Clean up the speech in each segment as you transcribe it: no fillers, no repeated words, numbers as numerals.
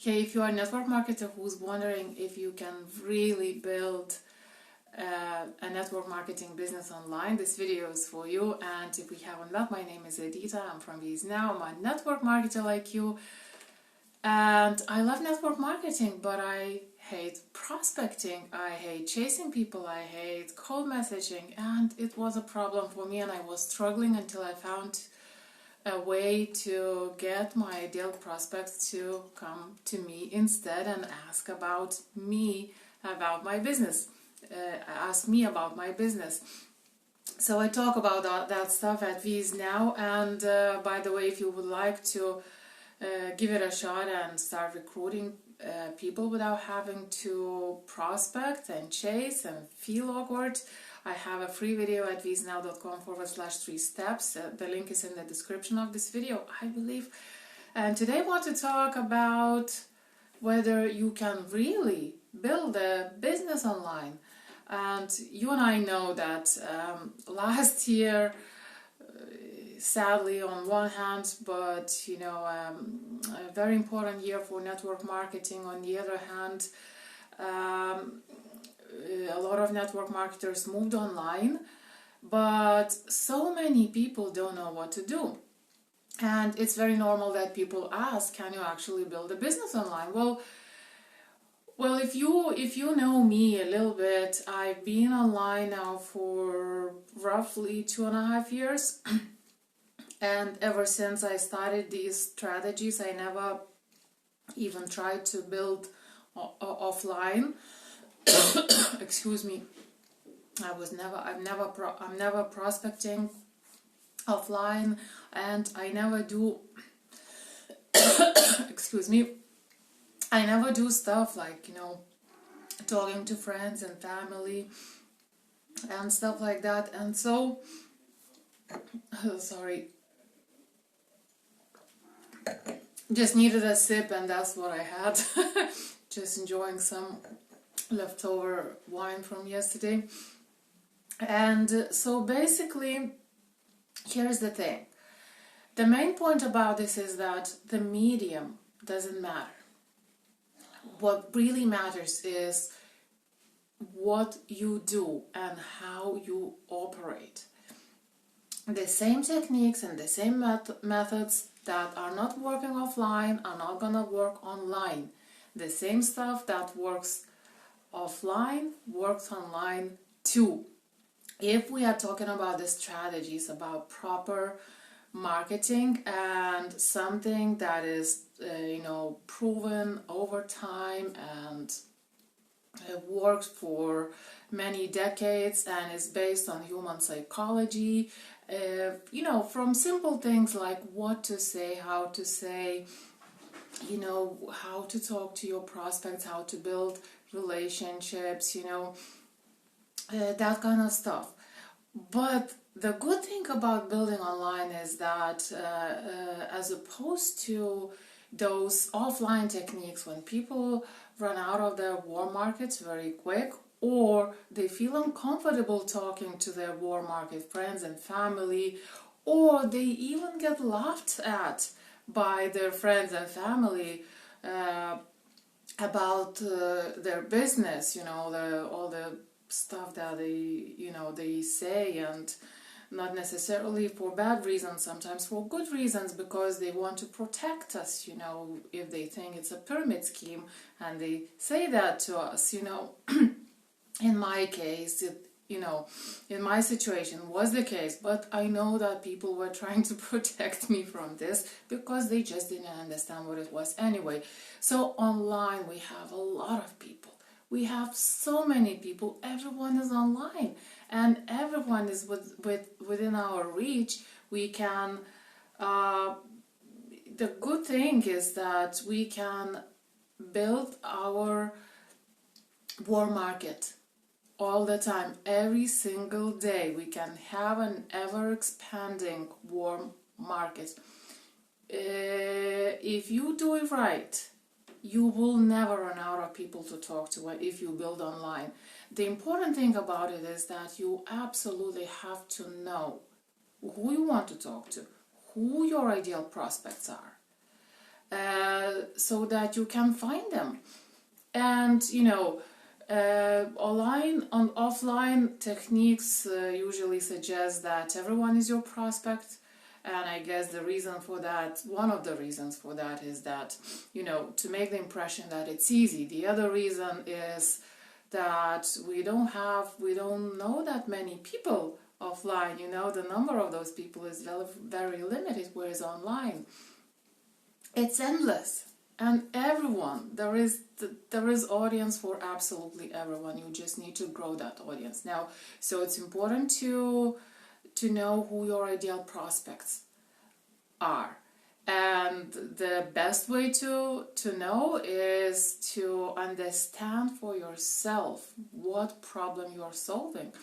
Hey, if you're a network marketer who's wondering if you can really build a network marketing business online, this video is for you. And if we haven't met, my name is Edita. I'm from VIE now. I'm a network marketer like you. And I love network marketing, but I hate prospecting. I hate chasing people. I hate cold messaging. And it was a problem for me, and I was struggling until I found a way to get my ideal prospects to come to me instead and ask about me, about my business. Ask me about my business. So I talk about that stuff at VIE now. And by the way, if you would like to give it a shot and start recruiting people without having to prospect and chase and feel awkward, I have a free video at viesnow.com/3 steps. The link is in the description of this video, I believe. And today I want to talk about whether you can really build a business online. And you and I know that last year, sadly on one hand, but a very important year for network marketing on the other hand, a lot of network marketers moved online, but so many people don't know what to do. And it's very normal that people ask, can you actually build a business online? Well, if you know me a little bit, I've been online now for roughly 2.5 years. And ever since I started these strategies, I never even tried to build offline. Excuse me. I'm never prospecting offline, and I never do. Excuse me. I never do stuff like talking to friends and family and stuff like that. And so, sorry. Just needed a sip, and that's what I had. Just enjoying some leftover wine from yesterday. And so basically, here's the thing. The main point about this is that the medium doesn't matter. What really matters is what you do and how you operate. The same techniques and the same methods that are not working offline are not gonna work online. The same stuff that works offline works online too. If we are talking about the strategies, about proper marketing and something that is proven over time and works for many decades and is based on human psychology, from simple things like what to say, how to say, how to talk to your prospects, how to build relationships, that kind of stuff. But the good thing about building online is that as opposed to those offline techniques, when people run out of their warm markets very quick, or they feel uncomfortable talking to their warm market friends and family, or they even get laughed at by their friends and family about their business, all the stuff that they say, and not necessarily for bad reasons, sometimes for good reasons, because they want to protect us, if they think it's a pyramid scheme, and they say that to us, In my case, in my situation was the case, but I know that people were trying to protect me from this because they just didn't understand what it was anyway. So online we have a lot of people. We have so many people. Everyone is online, and everyone is within our reach. We can. The good thing is that we can build our warm market all the time, every single day. We can have an ever-expanding warm market. If you do it right, you will never run out of people to talk to if you build online. The important thing about it is that you absolutely have to know who you want to talk to, who your ideal prospects are. so that you can find them. And online and offline techniques usually suggest that everyone is your prospect. And I guess the reason for that, one of the reasons for that, is that, to make the impression that it's easy. The other reason is that we don't know that many people offline. The number of those people is very limited, whereas online it's endless. And everyone, there is audience for absolutely everyone. You just need to grow that audience. Now, so it's important to know who your ideal prospects are. And the best way to know is to understand for yourself what problem you're solving,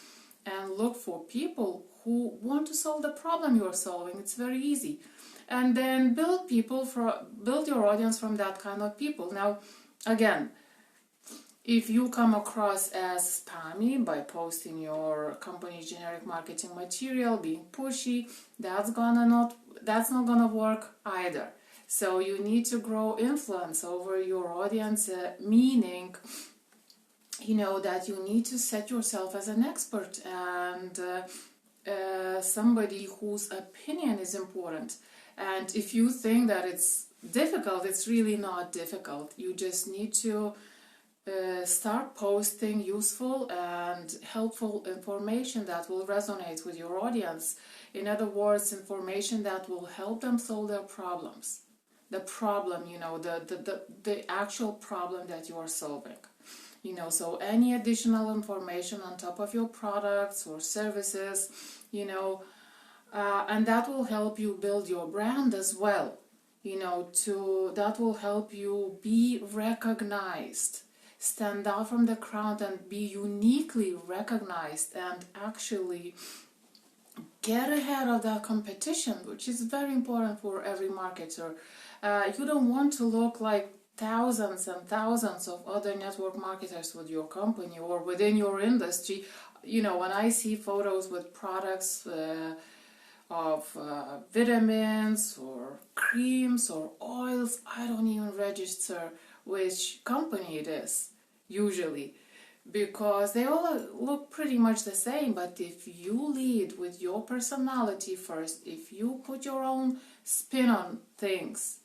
and look for people who want to solve the problem you're solving. It's very easy. And then build your audience from that kind of people. Now, again, if you come across as spammy by posting your company's generic marketing material, being pushy, that's not gonna work either. So you need to grow influence over your audience, meaning that you need to set yourself as an expert and somebody whose opinion is important. And if you think that it's difficult, it's really not difficult. You just need to start posting useful and helpful information that will resonate with your audience. In other words, information that will help them solve their problems. The problem, the actual problem that you are solving. So any additional information on top of your products or services, and that will help you build your brand as well. That will help you be recognized, stand out from the crowd and be uniquely recognized, and actually get ahead of that competition, which is very important for every marketer. You don't want to look like thousands and thousands of other network marketers with your company or within your industry. When I see photos with products of vitamins or creams or oils, I don't even register which company it is, usually, because they all look pretty much the same. But if you lead with your personality first, if you put your own spin on things,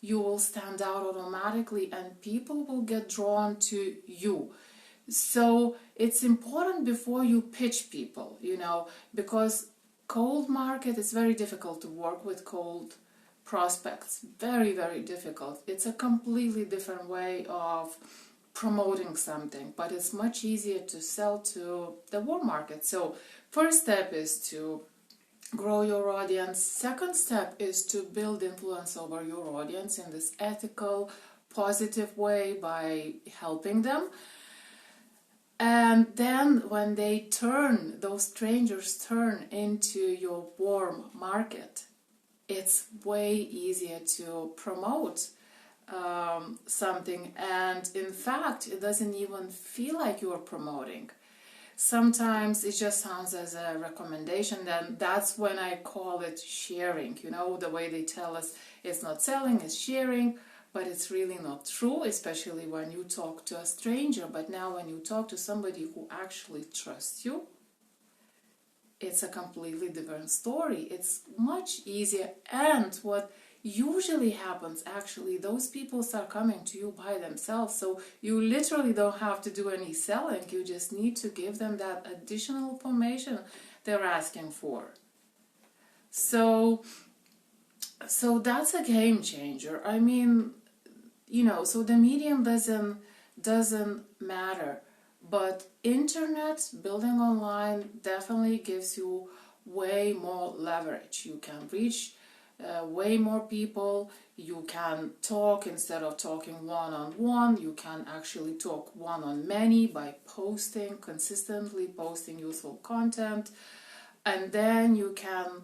you will stand out automatically and people will get drawn to you. So it's important before you pitch people, because cold market, it's very difficult to work with cold prospects. Very, very difficult. It's a completely different way of promoting something, but it's much easier to sell to the warm market. So first step is to grow your audience. Second step is to build influence over your audience in this ethical, positive way by helping them. And then when those strangers turn into your warm market, it's way easier to promote something. And in fact, it doesn't even feel like you're promoting. Sometimes it just sounds as a recommendation, then that's when I call it sharing. The way they tell us it's not selling, it's sharing, but it's really not true, especially when you talk to a stranger. But now when you talk to somebody who actually trusts you, it's a completely different story. It's much easier. And what usually happens, actually, those people start coming to you by themselves. So you literally don't have to do any selling. You just need to give them that additional information they're asking for. So that's a game changer. I mean, so the medium doesn't matter. But internet, building online, definitely gives you way more leverage. You can reach way more people. You can talk instead of talking one-on-one. You can actually talk one-on-many by consistently posting useful content. And then you can,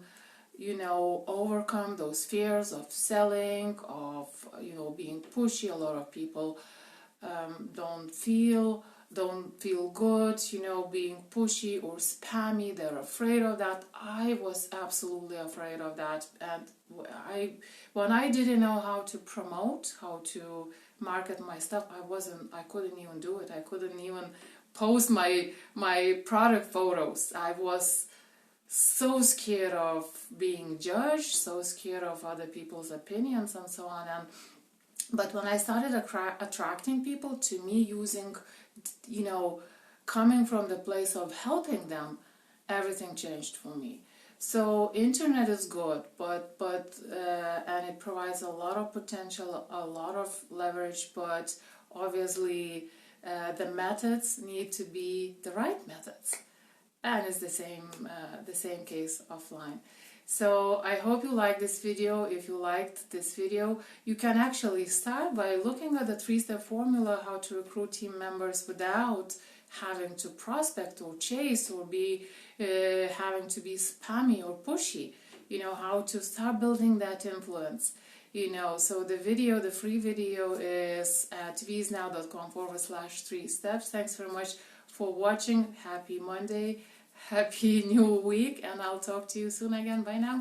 overcome those fears of selling, of, being pushy. A lot of people don't feel don't feel good, you know, being pushy or spammy. They're afraid of that. I was absolutely afraid of that. And when I didn't know how to promote, how to market my stuff, I couldn't even do it. I couldn't even post my product photos. I was so scared of being judged, so scared of other people's opinions and so on. But when I started attracting people to me using, you know, coming from the place of helping them, everything changed for me. So internet is good, but and it provides a lot of potential, a lot of leverage, but obviously the methods need to be the right methods. And it's the same case offline. So I hope you like this video. If you liked this video, you can actually start by looking at the 3-step formula, how to recruit team members without having to prospect or chase or be having to be spammy or pushy. You know, how to start building that influence. You know, so the free video is at visnow.com/3 steps. Thanks very much for watching. Happy Monday, happy new week, and I'll talk to you soon again. Bye now.